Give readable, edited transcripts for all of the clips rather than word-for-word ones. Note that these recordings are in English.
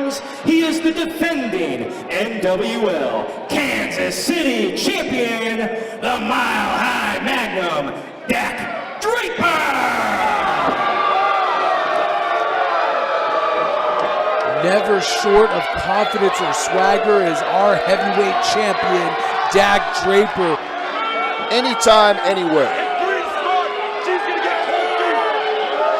pounds, he is the defending NWL Kansas City champion, the Mile High Magnum, Dak Draper! Never short of confidence or swagger is our heavyweight champion, Dak Draper. Anytime, anywhere.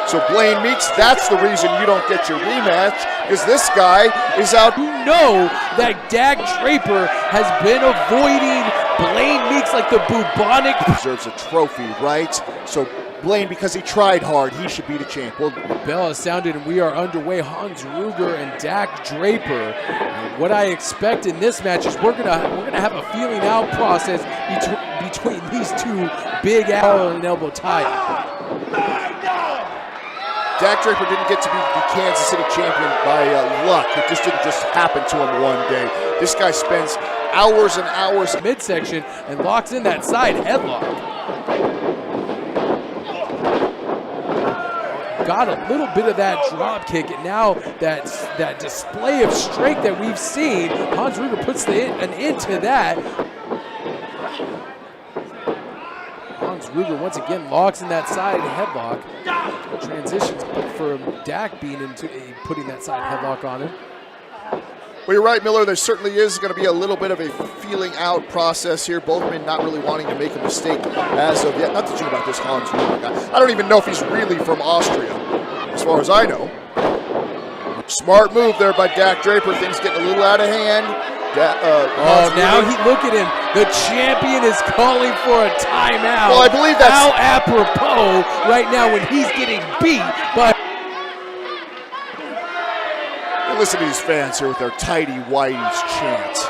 So Blaine Meeks, that's the reason you don't get your rematch, because this guy is out. You know that Dak Draper has been avoiding Blaine Meeks like the bubonic. Deserves a trophy, right? So Blaine, because he tried hard, he should be the champ. Well, the bell has sounded and we are underway. Hans Ruger and Dak Draper. And what I expect in this match is we're gonna have a feeling out process between these two big elbow and elbow tie. Dak Draper didn't get to be the Kansas City champion by luck. It just didn't just happen to him one day. This guy spends hours and hours midsection and locks in that side headlock. Got a little bit of that drop kick, and now that display of strength that we've seen, Hans Ruger puts an end to that. Hans Ruger once again locks in that side headlock. Transitions from Dak being into putting that side headlock on him. Well, you're right, Miller. There certainly is going to be a little bit of a feeling out process here. Both men not really wanting to make a mistake as of yet. Not to think about this Hans Ruger guy. I don't even know if he's really from Austria, as far as I know. Smart move there by Dak Draper. Things getting a little out of hand. Now look at him. The champion is calling for a timeout. Well, I believe that's how apropos right now when he's getting beat. But listen to these fans here with their tidy whities chants.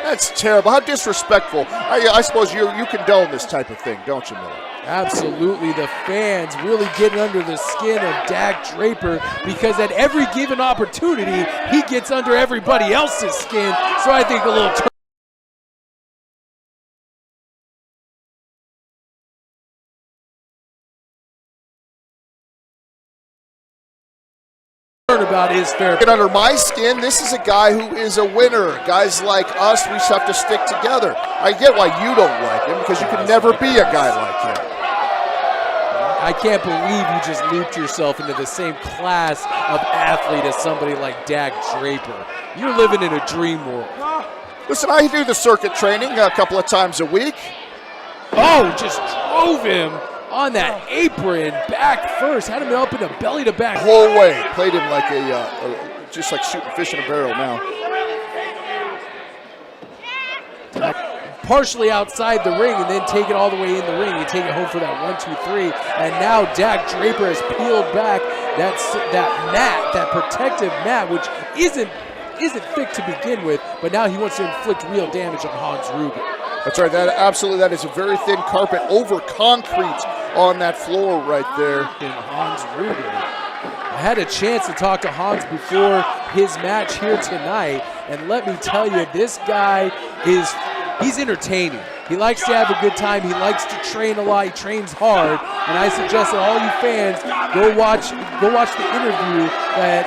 That's terrible. How disrespectful. I suppose you condone this type of thing, don't you, Miller? Absolutely. The fans really getting under the skin of Dak Draper because at every given opportunity, he gets under everybody else's skin. So I think a little about his fair. Get under my skin. This is a guy who is a winner. Guys like us, we just have to stick together. I get why you don't like him, because you can never be a guy like him. I can't believe you just looped yourself into the same class of athlete as somebody like Dak Draper. You're living in a dream world. Listen, I do the circuit training a couple of times a week. Oh, just drove him on that apron, back first, had him up in a belly to back. The whole way, played him like just like shooting fish in a barrel now. Partially outside the ring and then take it all the way in the ring. You take it home for that 1, 2, 3. And now Dak Draper has peeled back that mat, that protective mat, which isn't thick to begin with, but now he wants to inflict real damage on Hans Ruger. That's right, that is a very thin carpet over concrete on that floor right there. And Hans Ruger. I had a chance to talk to Hans before his match here tonight, and let me tell you, this guy he's entertaining. He likes to have a good time. He likes to train a lot. He trains hard, and I suggest that all you fans go watch the interview that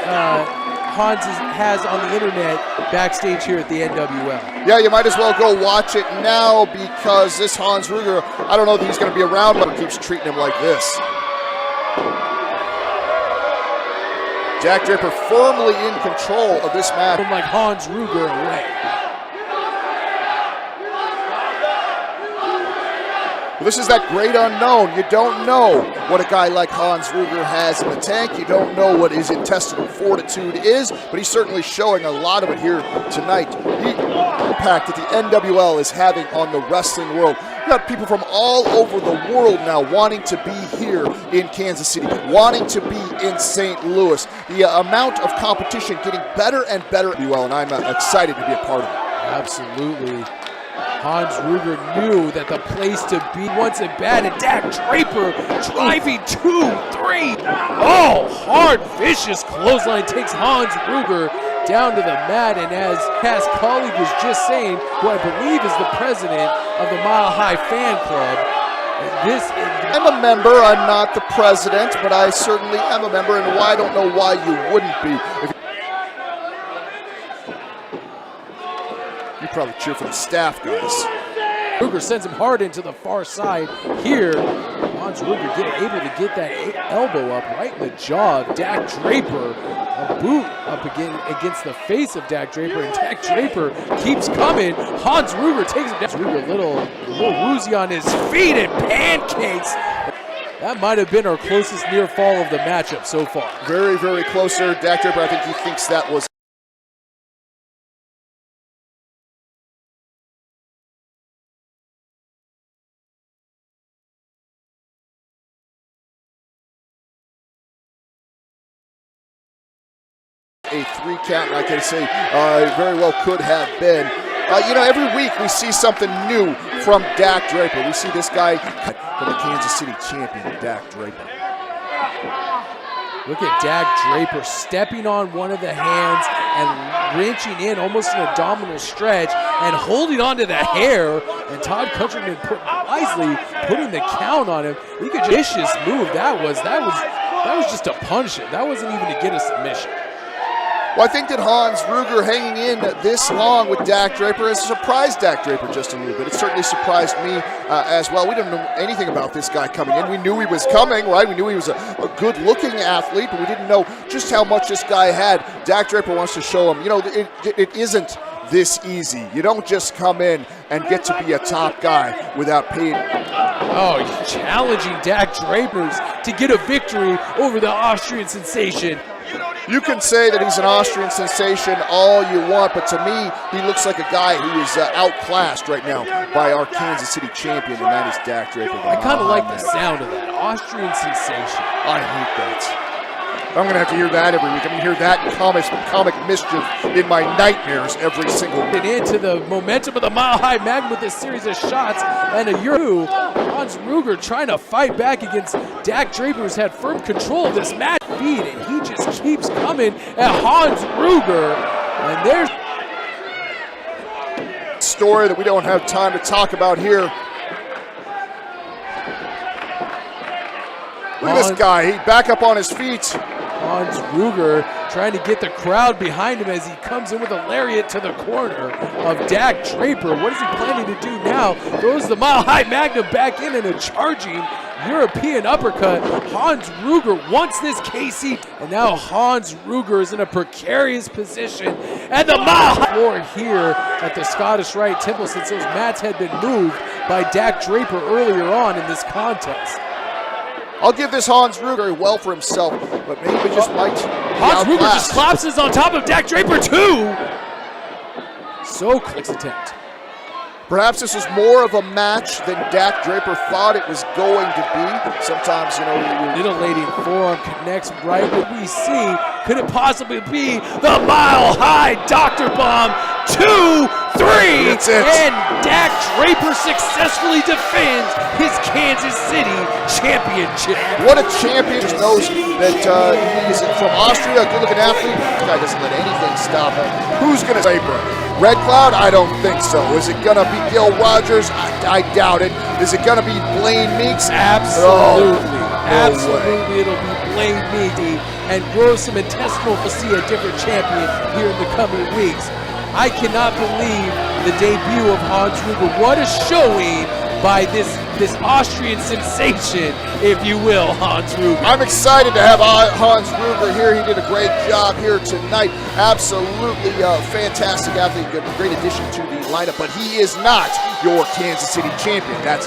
Hans has on the internet backstage here at the NWL. Yeah, you might as well go watch it now, because this Hans Ruger, I don't know that he's going to be around, but he keeps treating him like this. Dak Draper firmly in control of this match. From like Hans Ruger away. Well, this is that great unknown. You don't know what a guy like Hans Ruger has in the tank. You don't know what his intestinal fortitude is, but he's certainly showing a lot of it here tonight. The impact that the NWL is having on the wrestling world. You've got people from all over the world now wanting to be here in Kansas City, wanting to be in St. Louis. The amount of competition getting better and better, and I'm excited to be a part of it. Absolutely. Hans Ruger knew that the place to be once it bad, and Dak Draper driving 2, 3. Oh, hard, vicious clothesline takes Hans Ruger down to the mat, and as Cass' colleague was just saying, who I believe is the president of the Mile High Fan Club, I'm a member. I'm not the president, but I certainly am a member, and I don't know why you wouldn't be. You probably cheer for the staff, guys. Ruger sends him hard into the far side here. Hans Ruger able to get that elbow up right in the jaw of Dak Draper. A boot up again against the face of Dak Draper, and Dak Draper keeps coming. Hans Ruger takes him down. Ruger a little woozy on his feet and pancakes. That might have been our closest near fall of the matchup so far. Very, very close there. Dak Draper, I think he thinks that was a 3 count, and I can say very well could have been. You know, every week we see something new from Dak Draper. We see this guy from the Kansas City champion, Dak Draper. Look at Dak Draper stepping on one of the hands and wrenching in almost an abdominal stretch and holding onto the hair. And Todd Countryman wisely putting the count on him. Look at vicious move. That was just a punch. That wasn't even to get a submission. Well, I think that Hans Ruger hanging in this long with Dak Draper has surprised Dak Draper just a little bit. It certainly surprised me as well. We didn't know anything about this guy coming in. We knew he was coming, right? We knew he was a good-looking athlete, but we didn't know just how much this guy had. Dak Draper wants to show him, you know, it isn't this easy. You don't just come in and get to be a top guy without paying. Oh, he's challenging Dak Draper to get a victory over the Austrian sensation. You can say that he's an Austrian sensation all you want, but to me, he looks like a guy who is outclassed right now by our Kansas City champion, and that is Dak Draper. I kind of like the sound of that, Austrian sensation. I hate that. I'm going to have to hear that every week. I'm going to hear that comic mischief in my nightmares every single week. And into the momentum of the Mile High Magnum with a series of shots and a Euro. Hans Ruger trying to fight back against Dak Draper, who's had firm control of this match. And he just keeps coming at Hans Ruger. And there's a story that we don't have time to talk about here. Look at this guy. He back up on his feet. Hans Ruger trying to get the crowd behind him as he comes in with a lariat to the corner of Dak Draper. What is he planning to do now? Throws the Mile High Magnum back in and a charging European uppercut. Hans Ruger wants this KC, and now Hans Ruger is in a precarious position. And the Mile High floor here at the Scottish Rite Temple, since those mats had been moved by Dak Draper earlier on in this contest. I'll give this Hans Ruger very well for himself, but maybe just might. Hans Ruger just collapses on top of Dak Draper too. So close attempt. Perhaps this was more of a match than Dak Draper thought it was going to be. Sometimes, you know, titillating forearm connects right what we see. Could it possibly be the Mile High Dr. Bomb 2, 3? That's it. And Dak Draper successfully defends his Kansas City championship. What a champion. Just knows that he is from Austria, a good-looking athlete. This guy doesn't let anything stop him. Who's going to save him? Red Cloud? I don't think so. Is it going to be Gil Rogers? I doubt it. Is it going to be Blaine Meeks? Absolutely. Absolutely. It'll be Blaine Meeks and grow some intestinal to see a different champion here in the coming weeks. I cannot believe the debut of Hans Ruger. What a showing by this Austrian sensation, if you will, Hans Ruger. I'm excited to have Hans Ruger here. He did a great job here tonight. Absolutely fantastic athlete, a great addition to the lineup, but he is not your Kansas City champion. That's